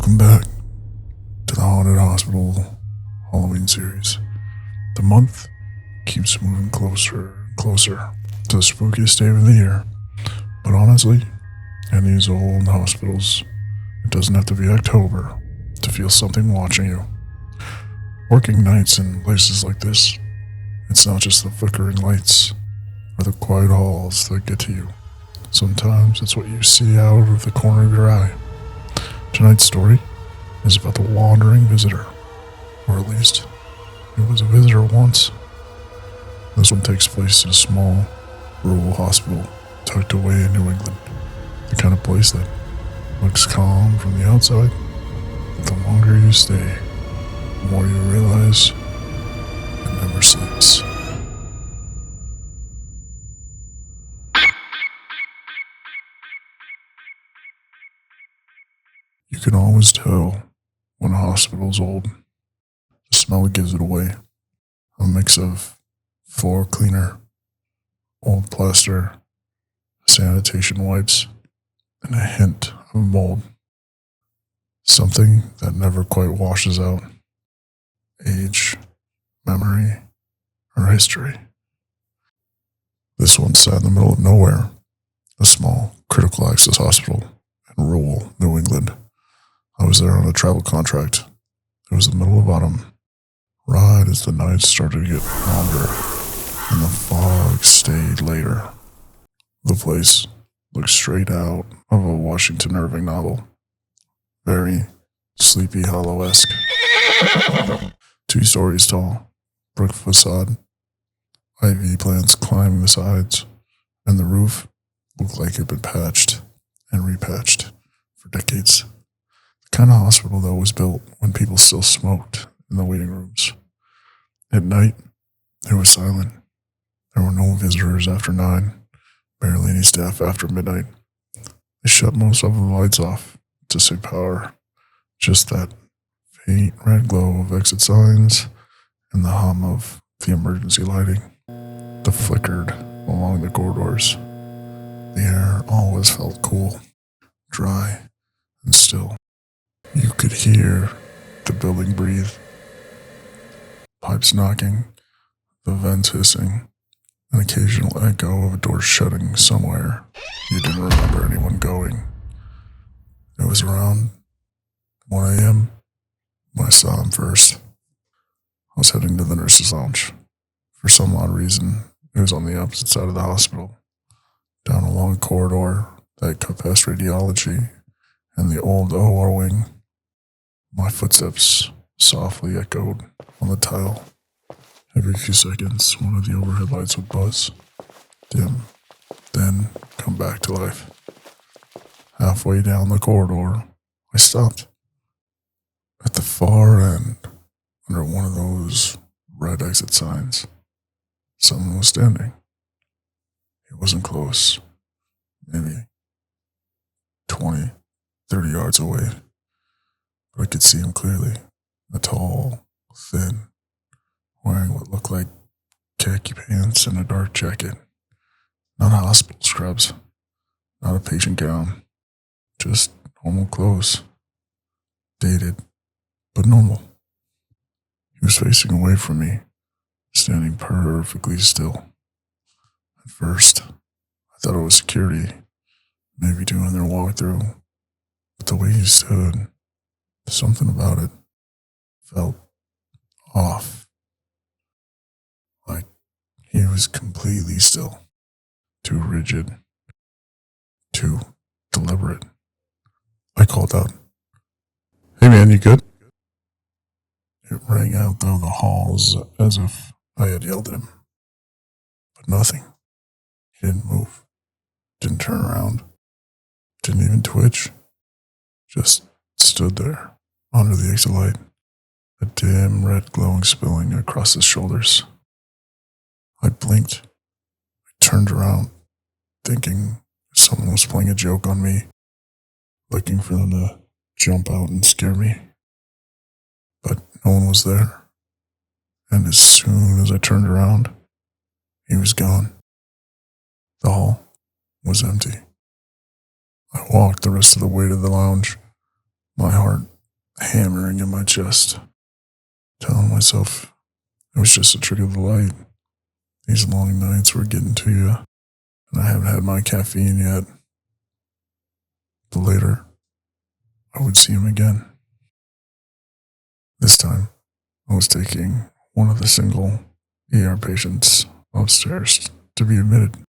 Welcome back to the Haunted Hospital Halloween series. The month keeps moving closer and closer to the spookiest day of the year. But honestly, in these old hospitals, it doesn't have to be October to feel something watching you. Working nights in places like this, it's not just the flickering lights or the quiet halls that get to you. Sometimes it's what you see out of the corner of your eye. Tonight's story is about the wandering visitor, or at least it was a visitor once. This one takes place in a small, rural hospital tucked away in New England. The kind of place that looks calm from the outside, but the longer you stay, the more you realize it never sleeps. You can always tell when a hospital's old. The smell gives it away. A mix of floor cleaner, old plaster, sanitation wipes, and a hint of mold. Something that never quite washes out. Age, memory, or history. This one sat in the middle of nowhere, a small critical access hospital in rural New England. I was there on a travel contract. It was the middle of autumn, right as the nights started to get longer and the fog stayed later. The place looked straight out of a Washington Irving novel. Very Sleepy Hollow-esque. 2 stories tall, brick facade, ivy plants climbing the sides, and the roof looked like it had been patched and repatched for decades. The kind of hospital that was built when people still smoked in the waiting rooms. At night, it was silent. There were no visitors after 9, barely any staff after midnight. They shut most of the lights off to save power. Just that faint red glow of exit signs and the hum of the emergency lighting that flickered along the corridors. The air always felt cool, dry, and still. You could hear the building breathe. Pipes knocking, the vents hissing, an occasional echo of a door shutting somewhere you didn't remember anyone going. It was around 1 a.m. when I saw him first. I was heading to the nurse's lounge. For some odd reason, it was on the opposite side of the hospital, down a long corridor that cut past radiology and the old OR wing. My footsteps softly echoed on the tile. Every few seconds, one of the overhead lights would buzz, dim, then come back to life. Halfway down the corridor, I stopped. At the far end, under one of those red exit signs, someone was standing. He wasn't close, maybe 20, 30 yards away, but I could see him clearly. A tall, thin, wearing what looked like khaki pants and a dark jacket. Not hospital scrubs, not a patient gown, just normal clothes. Dated, but normal. He was facing away from me, standing perfectly still. At first, I thought it was security, maybe doing their walkthrough, but the way he stood, something about it felt off. Like he was completely still, too rigid, too deliberate. I called out, "Hey man, you good?" It rang out down the halls as if I had yelled at him. But nothing. He didn't move, didn't turn around, didn't even twitch. Just stood there, under the exit light, a dim red glowing spilling across his shoulders. I blinked. I turned around, thinking someone was playing a joke on me, looking for them to jump out and scare me. But no one was there. And as soon as I turned around, he was gone. The hall was empty. I walked the rest of the way to the lounge, my heart hammering in my chest, telling myself it was just a trick of the light. These long nights were getting to you, and I haven't had my caffeine yet. But later, I would see him again. This time, I was taking one of the single ER patients upstairs to be admitted.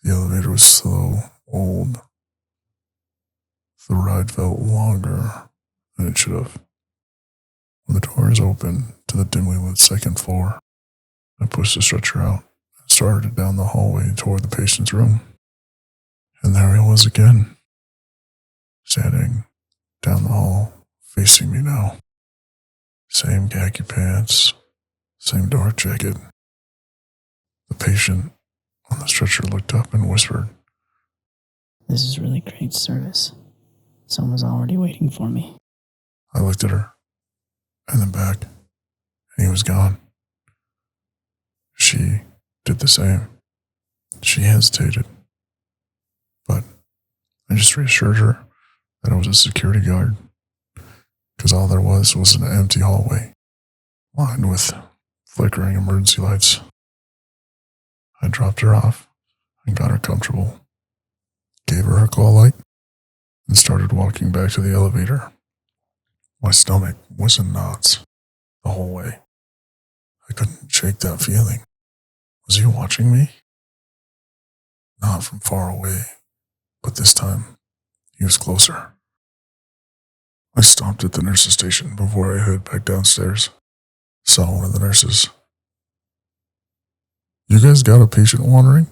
The elevator was slow, old. The ride felt longer than it should have. When the doors opened to the dimly lit second floor, I pushed the stretcher out and started down the hallway toward the patient's room. And there he was again, standing down the hall, facing me now. Same khaki pants, same dark jacket. The patient on the stretcher looked up and whispered, "This is really great service. Someone's already waiting for me." I looked at her, and then back, and he was gone. She did the same. She hesitated, but I just reassured her that it was a security guard, because all there was an empty hallway, lined with flickering emergency lights. I dropped her off and got her comfortable, gave her call light, and started walking back to the elevator. My stomach was in knots the whole way. I couldn't shake that feeling. Was he watching me? Not from far away, but this time he was closer. I stopped at the nurse's station before I headed back downstairs. Saw one of the nurses. "You guys got a patient wandering?"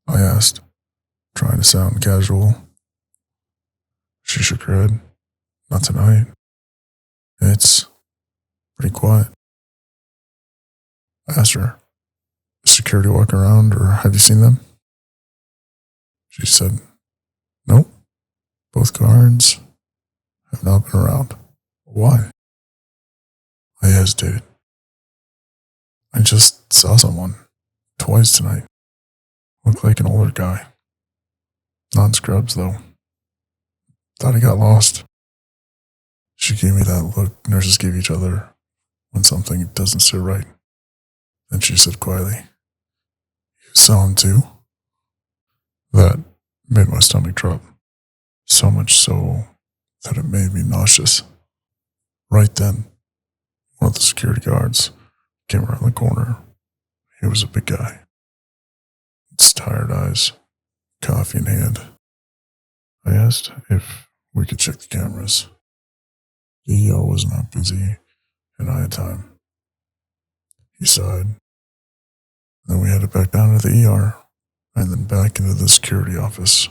I asked, trying to sound casual. She shook her head. "Not tonight. It's pretty quiet." I asked her, "Does security walk around, or have you seen them?" She said, "Nope. Both guards have not been around." "Why?" I hesitated. "I just saw someone twice tonight. Looked like an older guy. Not in scrubs, though. Thought he got lost." She gave me that look nurses give each other when something doesn't sit right. Then she said quietly, "You saw him too?" That made my stomach drop, so much so that it made me nauseous. Right then, one of the security guards came around the corner. He was a big guy. His tired eyes, coffee in hand. I asked if we could check the cameras. The ER was not busy, and I had time. He sighed. Then we headed back down to the ER, and then back into the security office.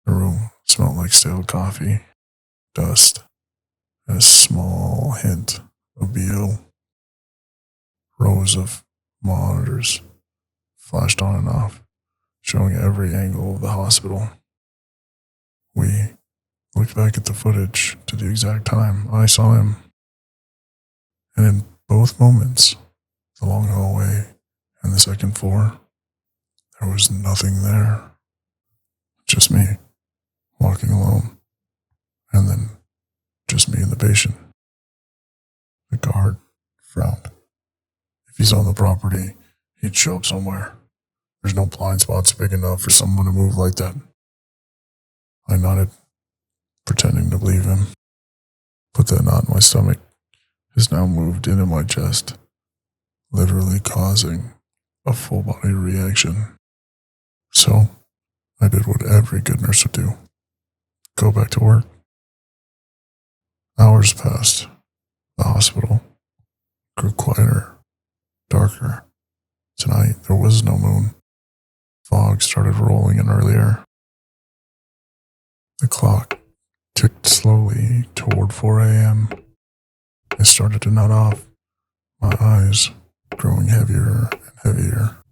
The room smelled like stale coffee, dust, and a small hint of BO. Rows of monitors flashed on and off, showing every angle of the hospital. We looked back at the footage to the exact time I saw him. And in both moments, the long hallway and the second floor, there was nothing there. Just me, walking alone, and then just me and the patient. The guard frowned. If he's on the property, he'd show up somewhere. There's no blind spots big enough for someone to move like that. I nodded, pretending to believe him. But that knot in my stomach has now moved into my chest, literally causing a full body reaction. So, I did what every good nurse would do. Go back to work. Hours passed. The hospital grew quieter, darker. Tonight, there was no moon. Fog started rolling in earlier. The clock ticked slowly toward 4 a.m. I started to nod off, my eyes growing heavier and heavier.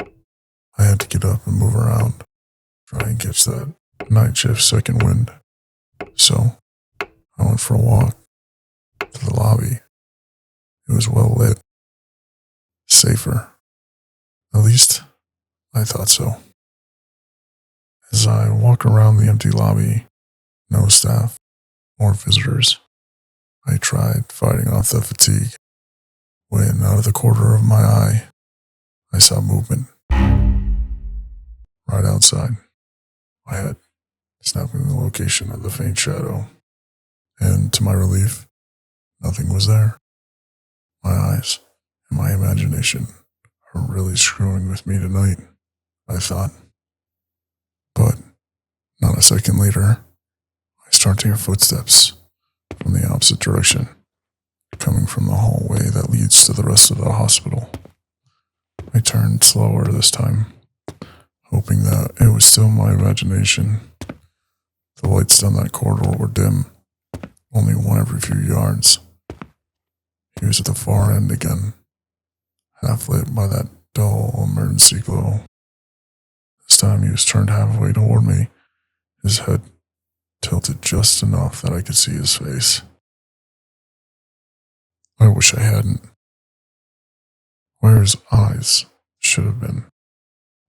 I had to get up and move around, try and catch that night shift second wind. So, I went for a walk to the lobby. It was well lit. Safer. At least, I thought so. As I walked around the empty lobby, no staff or visitors. I tried fighting off the fatigue when, out of the corner of my eye, I saw movement right outside my head, snapping the location of the faint shadow. And to my relief, nothing was there. My eyes and my imagination are really screwing with me tonight, I thought. But not a second later, I start to hear footsteps from the opposite direction, coming from the hallway that leads to the rest of the hospital. I turned slower this time, hoping that it was still my imagination. The lights down that corridor were dim, only one every few yards. He was at the far end again, half lit by that dull emergency glow. This time he was turned halfway toward me, his head tilted just enough that I could see his face. I wish I hadn't. Where his eyes should have been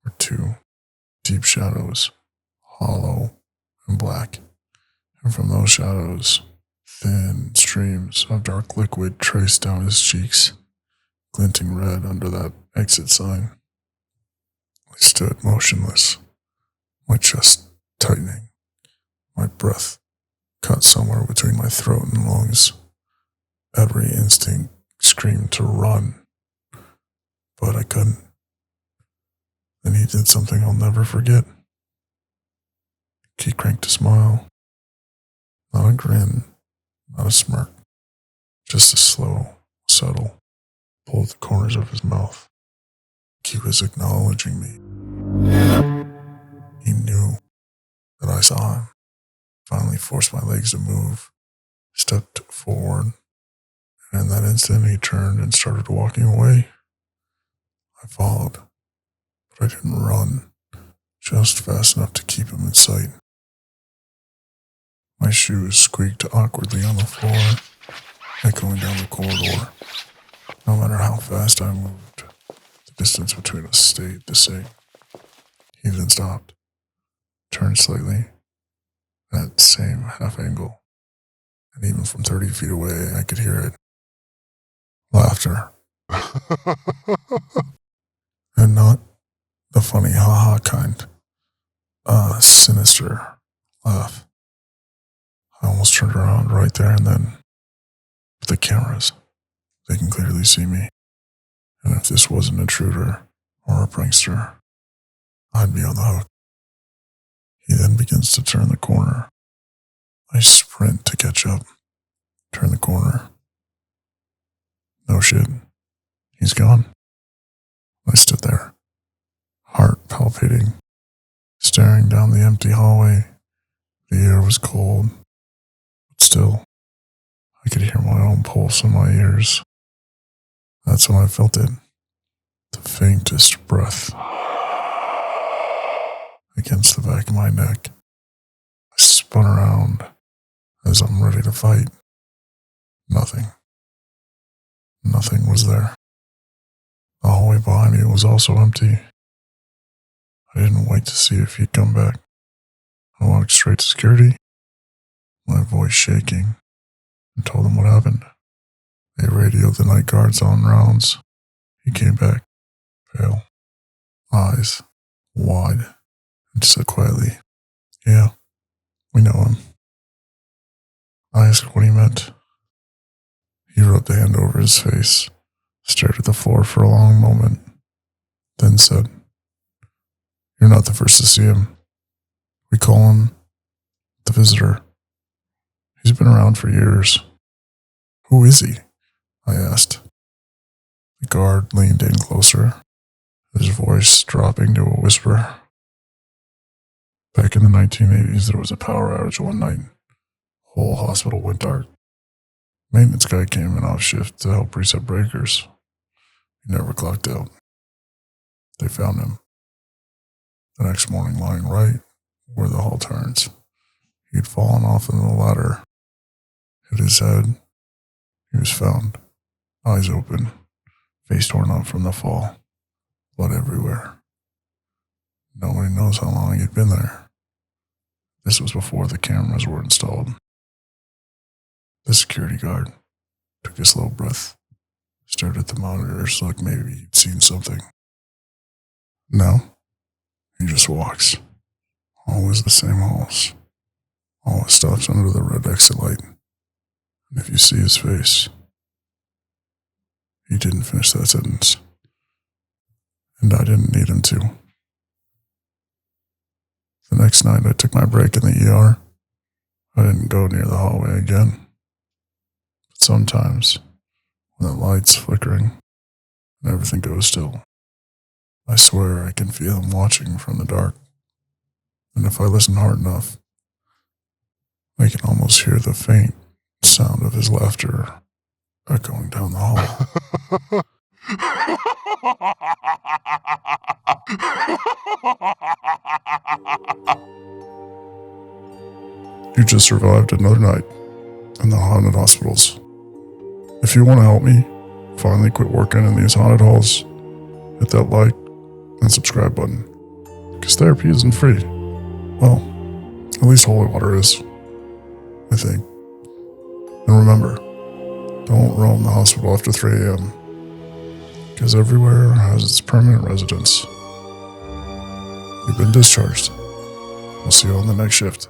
were two deep shadows, hollow and black, and from those shadows, thin streams of dark liquid traced down his cheeks, glinting red under that exit sign. I stood motionless, my chest tightening, my breath caught somewhere between my throat and lungs. Every instinct screamed to run, but I couldn't. Then he did something I'll never forget. He cranked a smile. Not a grin, not a smirk, just a slow, subtle pull at the corners of his mouth. He was acknowledging me. He knew that I saw him. Finally forced my legs to move, stepped forward, and in that instant he turned and started walking away. I followed, but I didn't run, just fast enough to keep him in sight. My shoes squeaked awkwardly on the floor, echoing down the corridor. No matter how fast I moved, the distance between us stayed the same. He then stopped, turned slightly, that same half angle, and even from 30 feet away I could hear it. Laughter. And not the funny ha-ha kind. A sinister laugh. I almost turned around right there and then. But the cameras, they can clearly see me. And if this was an intruder or a prankster, I'd be on the hook. He then begins to turn the corner. I sprint to catch up, turn the corner. No shit. He's gone. I stood there, heart palpitating, staring down the empty hallway. The air was cold, but still, I could hear my own pulse in my ears. That's when I felt it, the faintest breath against the back of my neck. I spun around as I'm ready to fight. Nothing. Nothing was there. The hallway behind me was also empty. I didn't wait to see if he'd come back. I walked straight to security, my voice shaking, and told them what happened. They radioed the night guards on rounds. He came back, pale, eyes wide, and said quietly, "Yeah, we know him." I asked what he meant. He rubbed a hand over his face, stared at the floor for a long moment, then said, "You're not the first to see him. We call him the visitor. He's been around for years." "Who is he?" I asked. The guard leaned in closer, his voice dropping to a whisper. "Back in the 1980s, there was a power outage one night. Whole hospital went dark. Maintenance guy came in off shift to help reset breakers. He never clocked out. They found him the next morning lying right where the hall turns. He'd fallen off in the ladder, hit his head. He was found, eyes open, face torn up from the fall, blood everywhere. Nobody knows how long he'd been there. This was before the cameras were installed." The security guard took a slow breath, stared at the monitors like maybe he'd seen something. No, he just walks. Always the same halls. Always stops under the red exit light. And if you see his face, he didn't finish that sentence. And I didn't need him to. The next night I took my break in the ER. I didn't go near the hallway again. But sometimes, when the light's flickering and everything goes still, I swear I can feel him watching from the dark. And if I listen hard enough, I can almost hear the faint sound of his laughter echoing down the hall. You just survived another night in the haunted hospitals. If you want to help me finally quit working in these haunted halls, hit that like and subscribe button. Because therapy isn't free. Well, at least holy water is, I think. And remember, don't roam the hospital after 3 a.m. because everywhere has its permanent residence. You've been discharged. We'll see you on the next shift.